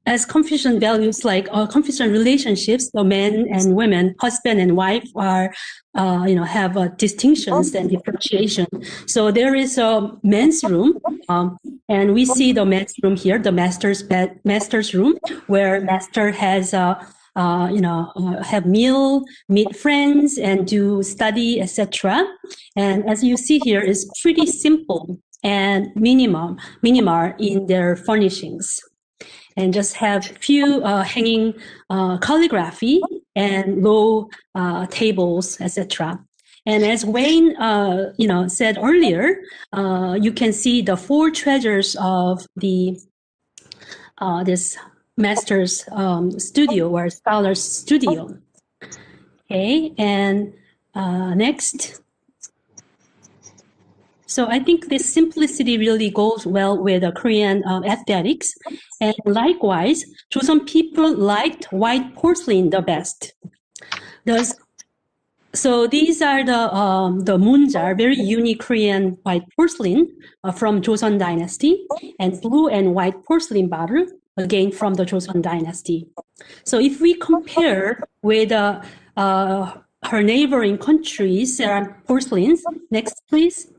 as Confucian values, like Confucian relationships, the men and women, husband and wife are, have distinctions and differentiation. So there is a men's room, and we see the men's room here, the master's room, where master has, have meet friends and do study, etc. And as you see here, is pretty simple and minimal in their furnishings. And just have few hanging calligraphy and low tables, etc. And as Wayne, said earlier, you can see the 4 treasures of the this master's studio or scholar's studio. Okay, and next. So I think this simplicity really goes well with Korean aesthetics. And likewise, Joseon people liked white porcelain the best. So these are the munjar, very unique Korean white porcelain from Joseon Dynasty, and blue and white porcelain bottle, again from the Joseon Dynasty. So if we compare with her neighboring countries' porcelains, next please.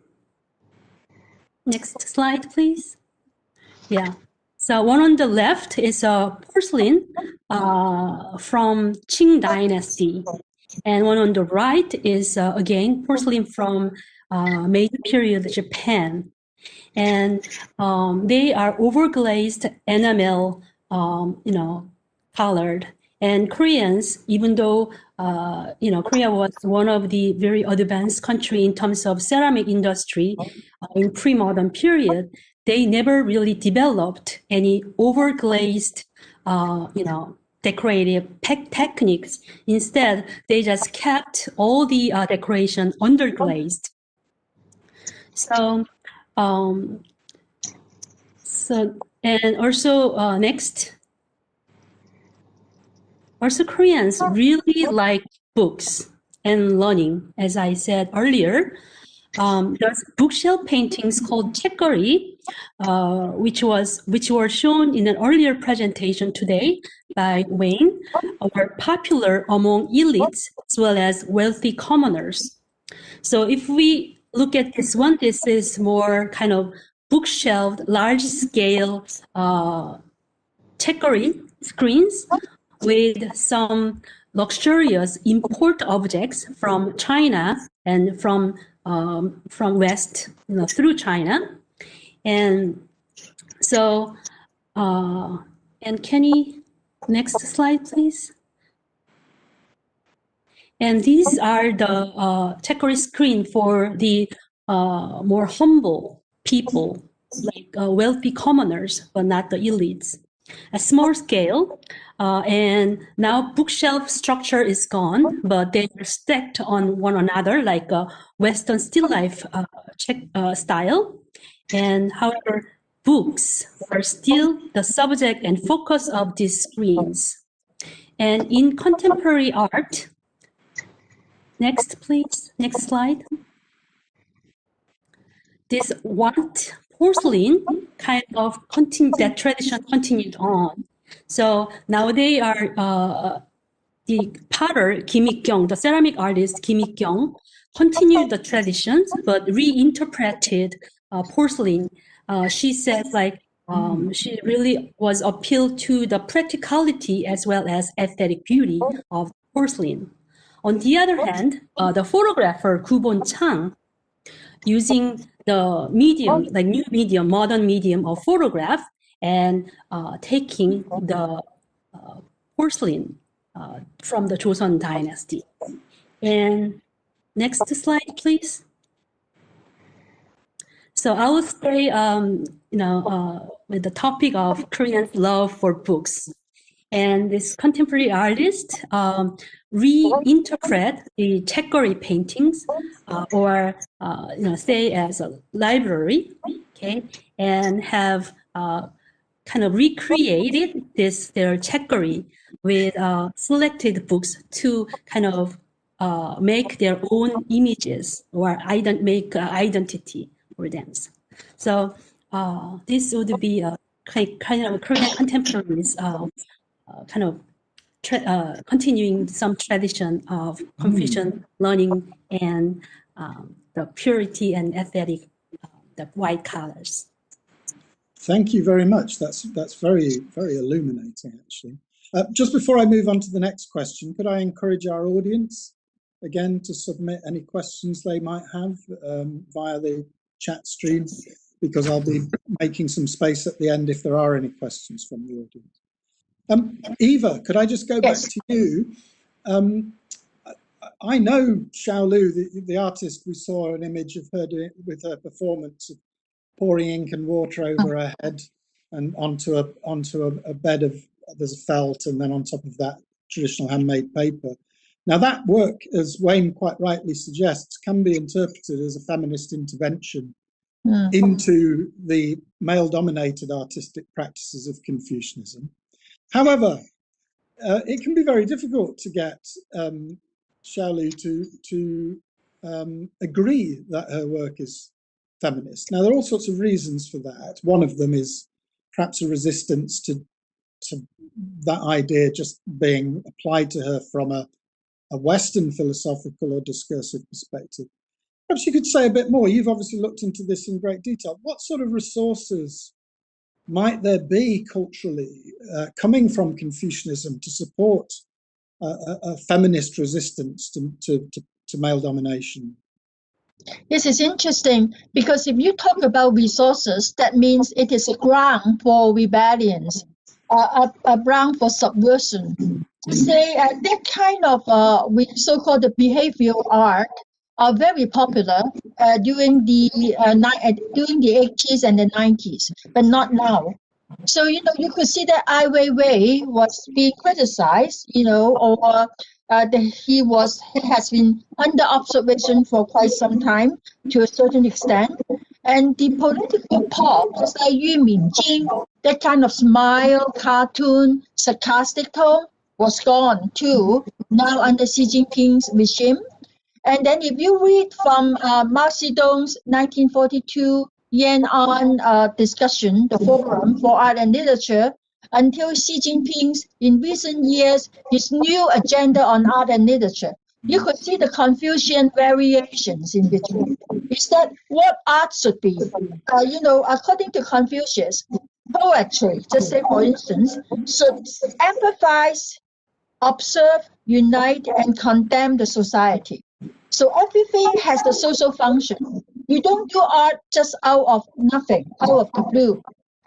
Next slide, please. Yeah. So one on the left is a porcelain from Qing Dynasty. And one on the right is, again, porcelain from Meiji period Japan. And they are overglazed enamel, colored. And Koreans, even though, Korea was one of the very advanced country in terms of ceramic industry in pre-modern period, they never really developed any overglazed, decorative techniques. Instead, they just kept all the decoration underglazed. So, and also next. Also, Koreans really like books and learning. As I said earlier, there's bookshelf paintings called 책거리, which were shown in an earlier presentation today by Wayne, were popular among elites as well as wealthy commoners. So if we look at this one, this is more kind of bookshelf, large-scale 책거리 screens with some luxurious import objects from China and from West, through China. And so, and Kenny, next slide, please. And these are the 책거리 screen for the more humble people, like wealthy commoners, but not the elites. A small scale, and now bookshelf structure is gone, but they are stacked on one another like a Western still life style. And however, books are still the subject and focus of these screens. And in contemporary art, next please, next slide. This white porcelain kind of that tradition continued on. So now they are the potter Kim Ik-kyung, the ceramic artist Kim Ik-kyung, continued the traditions but reinterpreted porcelain. She said she really was appealed to the practicality as well as aesthetic beauty of porcelain. On the other hand, the photographer Gu Bon-chang, using the medium, like new medium, modern medium of photograph, and taking the porcelain from the Joseon Dynasty. And next slide, please. So I will stay, with the topic of Korean love for books. And this contemporary artist reinterpret the 책거리 paintings, or say as a library, okay, and have kind of recreated their category with selected books to kind of make their own images or make identity for them. So this would be a kind of Korean contemporaries kind of continuing some tradition of Confucian learning and the purity and aesthetic, the white colors. Thank you very much. That's very, very illuminating, actually. Just before I move on to the next question, could I encourage our audience again to submit any questions they might have via the chat stream, because I'll be making some space at the end if there are any questions from the audience. Eva, could I just go back to you? I know Xiaolu, the artist. We saw an image of her with her performance of pouring ink and water over her head and onto a bed of, there's a felt, and then on top of that traditional handmade paper. Now that work, as Wayne quite rightly suggests, can be interpreted as a feminist intervention into the male-dominated artistic practices of Confucianism. However, it can be very difficult to get Xiaolu to agree that her work is feminist. Now, there are all sorts of reasons for that. One of them is perhaps a resistance to that idea just being applied to her from a Western philosophical or discursive perspective. Perhaps you could say a bit more. You've obviously looked into this in great detail. What sort of resources might there be culturally coming from Confucianism to support a feminist resistance to male domination? This is interesting, because if you talk about resources, that means it is a ground for rebellions, a ground for subversion. Say that kind of so-called behavioral art are very popular during the 80s and the 90s, but not now. So, you could see that Ai Weiwei was being criticized, or he has been under observation for quite some time to a certain extent. And the political pop, just like Yu Minjing, that kind of smile, cartoon, sarcastic tone was gone too, now under Xi Jinping's regime. And then if you read from Mao Zedong's 1942 Yan'an discussion, the Forum for Art and Literature, until Xi Jinping's, in recent years, his new agenda on art and literature, you could see the Confucian variations in between. Is that what art should be? According to Confucius, poetry, just say for instance, should empathize, observe, unite, and condemn the society. So everything has the social function. You don't do art just out of nothing, out of the blue.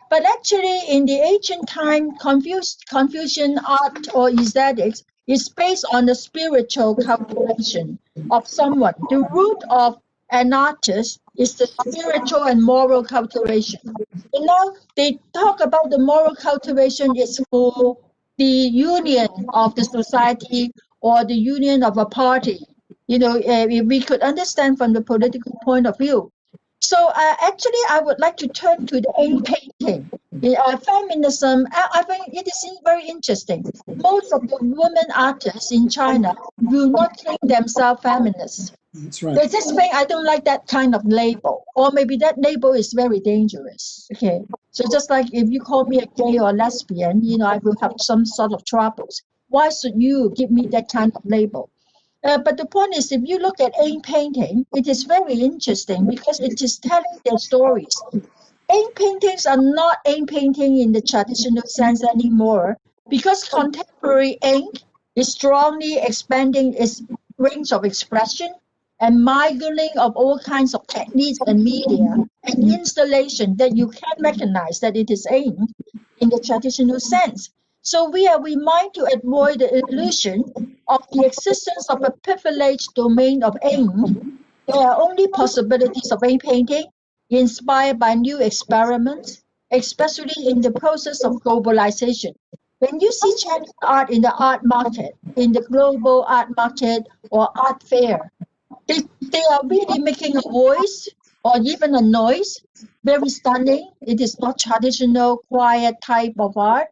But actually, in the ancient time, Confucian art or aesthetics is based on the spiritual cultivation of someone. The root of an artist is the spiritual and moral cultivation. And now they talk about the moral cultivation is for the union of the society or the union of a party. If we could understand from the political point of view. So actually, I would like to turn to the ink painting. Feminism, I think it is very interesting. Most of the women artists in China do not claim themselves feminists. That's right. They just say, I don't like that kind of label. Or maybe that label is very dangerous. Okay. So just like if you call me a gay or lesbian, I will have some sort of troubles. Why should you give me that kind of label? But the point is, if you look at ink painting, it is very interesting because it is telling their stories. Ink paintings are not ink painting in the traditional sense anymore because contemporary ink is strongly expanding its range of expression and mingling of all kinds of techniques and media and installation that you can recognize that it is ink in the traditional sense. So we are reminded to avoid the illusion of the existence of a privileged domain of ink. There are only possibilities of ink painting inspired by new experiments, especially in the process of globalization. When you see Chinese art in the art market, in the global art market or art fair, they are really making a voice or even a noise very stunning. It is not traditional, quiet type of art.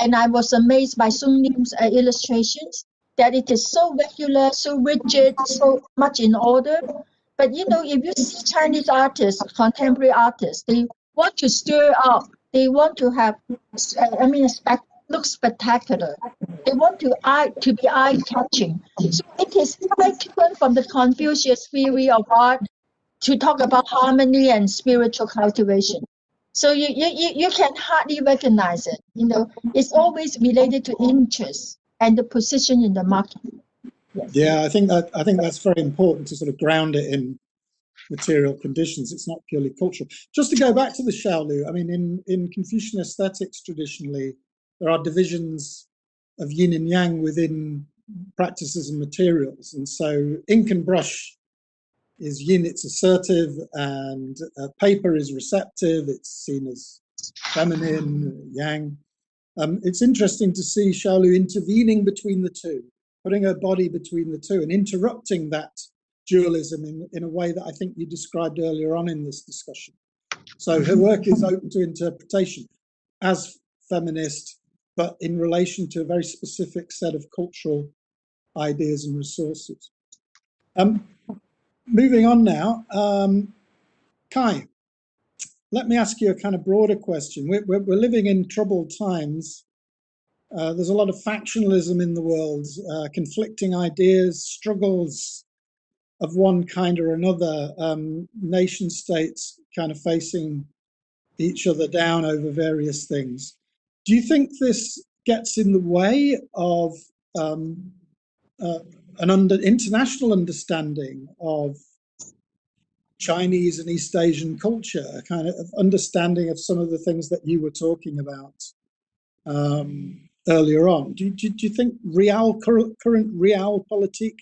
And I was amazed by Sunglim's illustrations, that it is so regular, so rigid, so much in order. But you know, if you see Chinese artists, contemporary artists, they want to stir up. They want to have, look spectacular. They want to be eye-catching. So it is quite different from the Confucius theory of art to talk about harmony and spiritual cultivation. So you can hardly recognize it. You know, it's always related to interest and the position in the market. Yes. Yeah, I think that's very important to sort of ground it in material conditions. It's not purely cultural. Just to go back to the Xiaolu, I mean, in Confucian aesthetics traditionally, there are divisions of yin and yang within practices and materials. And so ink and brush is yin, it's assertive, and paper is receptive, it's seen as feminine, yang. It's interesting to see Xiaolu intervening between the two, putting her body between the two and interrupting that dualism in a way that I think you described earlier on in this discussion. So her work is open to interpretation as feminist, but in relation to a very specific set of cultural ideas and resources. Moving on now, Kai, let me ask you a kind of broader question. We're living in troubled times. There's a lot of factionalism in the world, conflicting ideas, struggles of one kind or another, nation states kind of facing each other down over various things. Do you think this gets in the way of an international understanding of Chinese and East Asian culture, a kind of understanding of some of the things that you were talking about earlier on? Do you think current realpolitik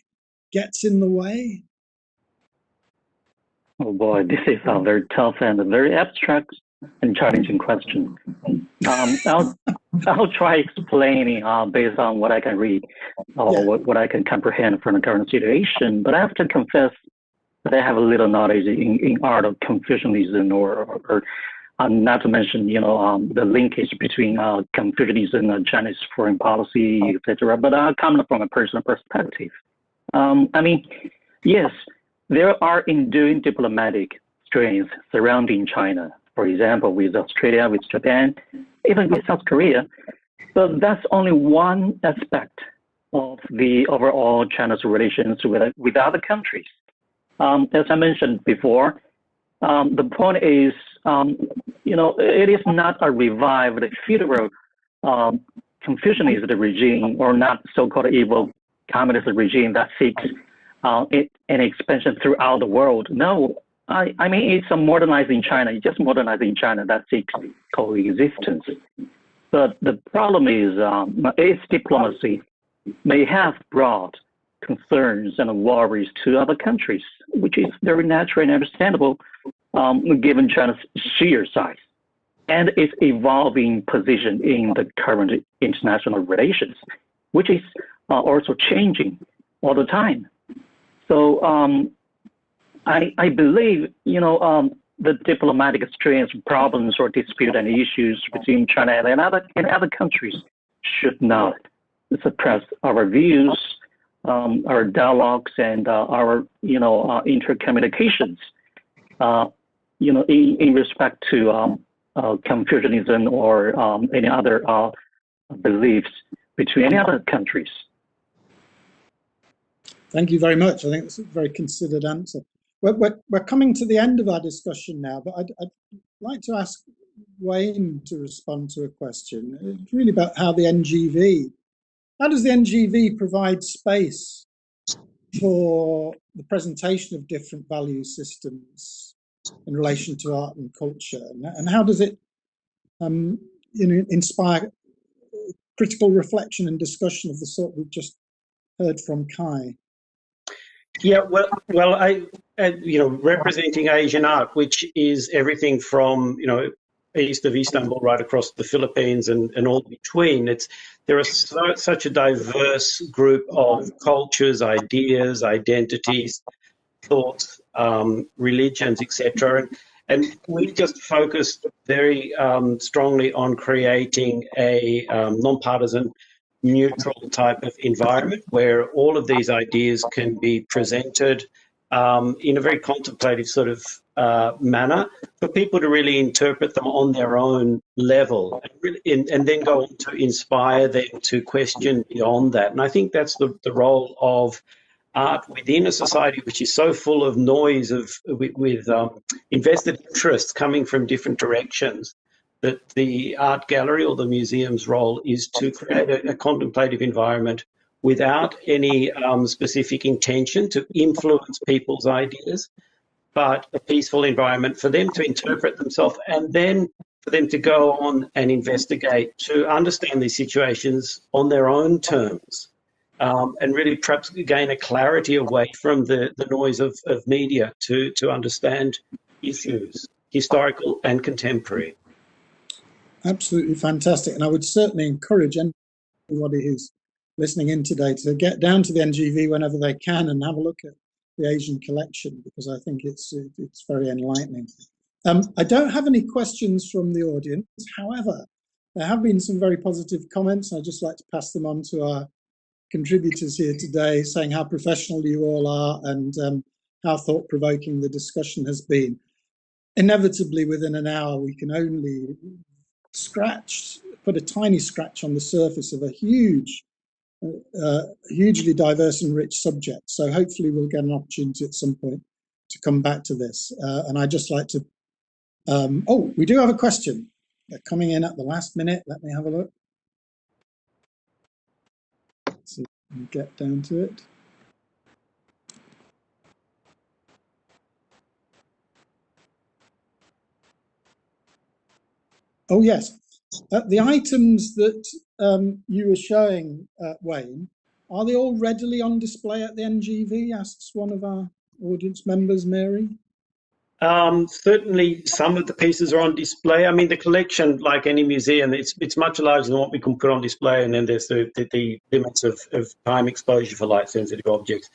gets in the way? Oh boy, this is a very tough and a very abstract and challenging question. I'll try explaining based on what I can read or what I can comprehend from the current situation. But I have to confess that I have a little knowledge in art of Confucianism, or not to mention, the linkage between Confucianism and Chinese foreign policy, etc. But coming from a personal perspective, I mean, yes, there are enduring diplomatic strains surrounding China. For example, with Australia, with Japan, even with South Korea. But that's only one aspect of the overall China's relations with other countries. As I mentioned before, the point is, it is not a revived feudal Confucianist regime, or not so-called evil communist regime that seeks an expansion throughout the world. No, I mean, it's a modernizing China. It's just modernizing China that seeks coexistence. But the problem is its diplomacy may have brought concerns and worries to other countries, which is very natural and understandable given China's sheer size and its evolving position in the current international relations, which is also changing all the time. So I believe, the diplomatic strains, problems, or dispute and issues between China and other countries should not suppress our views, our dialogues, and our intercommunications. In respect to Confucianism or any other beliefs between any other countries. Thank you very much. I think that's a very considered answer. We're coming to the end of our discussion now, but I'd like to ask Wayne to respond to a question. It's really about how how does the NGV provide space for the presentation of different value systems in relation to art and culture, and how does it inspire critical reflection and discussion of the sort we've just heard from Kai? Yeah, well, I representing Asian art, which is everything from east of Istanbul right across the Philippines and all between. There are such a diverse group of cultures, ideas, identities, thoughts, religions, etc. And we just focused very strongly on creating a non-partisan, neutral type of environment where all of these ideas can be presented in a very contemplative sort of manner for people to really interpret them on their own level and then go on to inspire them to question beyond that. And I think that's the role of art within a society which is so full of noise with invested interests coming from different directions, that the art gallery or the museum's role is to create a contemplative environment without any specific intention to influence people's ideas, but a peaceful environment for them to interpret themselves and then for them to go on and investigate, to understand these situations on their own terms. And really perhaps gain a clarity away from the noise of media to understand issues, historical and contemporary. Absolutely fantastic. And I would certainly encourage anybody who's listening in today to get down to the NGV whenever they can and have a look at the Asian collection, because I think it's very enlightening. I don't have any questions from the audience. However, there have been some very positive comments. I'd just like to pass them on to our contributors here today, saying how professional you all are and how thought-provoking the discussion has been. Inevitably, within an hour, we can only put a tiny scratch on the surface of a hugely diverse and rich subject. So hopefully we'll get an opportunity at some point to come back to this. And I'd just like to, we do have a question. They're coming in at the last minute. Let me have a look. Let's see if we can get down to it. Oh, yes. The items that you were showing, Wayne, are they all readily on display at the NGV? Asks one of our audience members, Mary. Certainly some of the pieces are on display. I mean, the collection, like any museum, it's much larger than what we can put on display, and then there's the limits of time exposure for light-sensitive objects.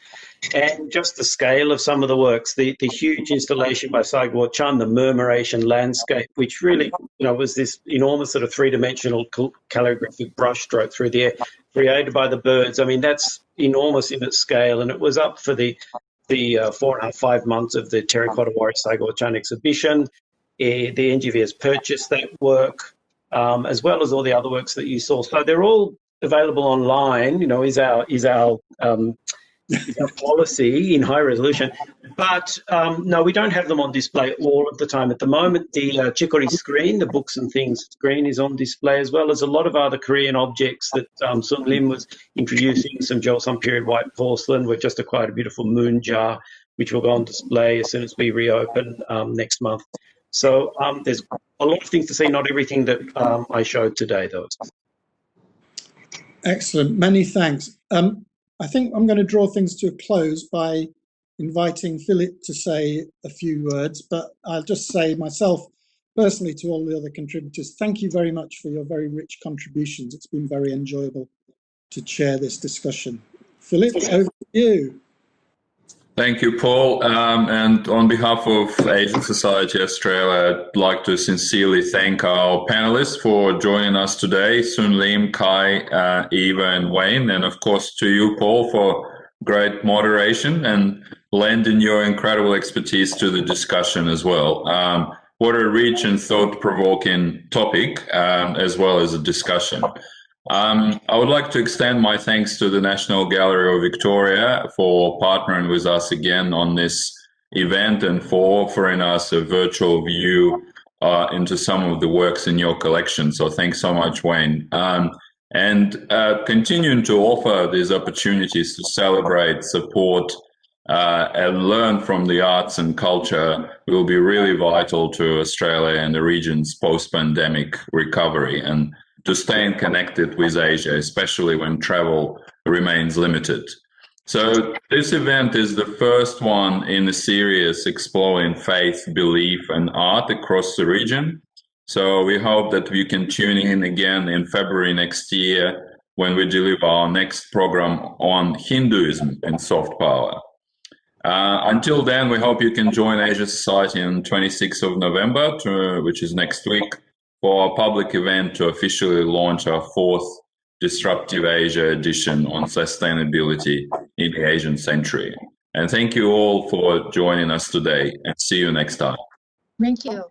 And just the scale of some of the works, the huge installation by Saiguo Chun, the Murmuration Landscape, which really, was this enormous sort of three-dimensional calligraphic brushstroke through the air, created by the birds. I mean, that's enormous in its scale, and it was up for the 4.5 months of the Terracotta Warrior Saiguo Chun exhibition. The NGV has purchased that work, as well as all the other works that you saw. So they're all available online, is our policy in high resolution. But no, we don't have them on display all of the time. At the moment, the Chikori screen, the books and things screen, is on display, as well as a lot of other Korean objects that Sunglim was introducing, some Joseon period white porcelain. We've just acquired a beautiful moon jar, which will go on display as soon as we reopen next month. So there's a lot of things to see, not everything that I showed today, though. Excellent. Many thanks. I think I'm going to draw things to a close by inviting Philip to say a few words, but I'll just say myself personally to all the other contributors, thank you very much for your very rich contributions. It's been very enjoyable to chair this discussion. Philip, over to you. Thank you, Paul. And on behalf of Asian Society Australia, I'd like to sincerely thank our panelists for joining us today, Sun Lim, Kai, Eva, and Wayne, and of course to you, Paul, for great moderation and lending your incredible expertise to the discussion as well. What a rich and thought-provoking topic, as well as a discussion. I would like to extend my thanks to the National Gallery of Victoria for partnering with us again on this event and for offering us a virtual view into some of the works in your collection. So thanks so much, Wayne. And continuing to offer these opportunities to celebrate, support, and learn from the arts and culture will be really vital to Australia and the region's post-pandemic recovery, and to staying connected with Asia, especially when travel remains limited. So this event is the first one in a series exploring faith, belief, and art across the region. So we hope that you can tune in again in February next year when we deliver our next program on Hinduism and soft power. Until then, we hope you can join Asia Society on 26th of November, which is next week, for our public event to officially launch our 4th Disruptive Asia edition on sustainability in the Asian century. And thank you all for joining us today, and see you next time. Thank you.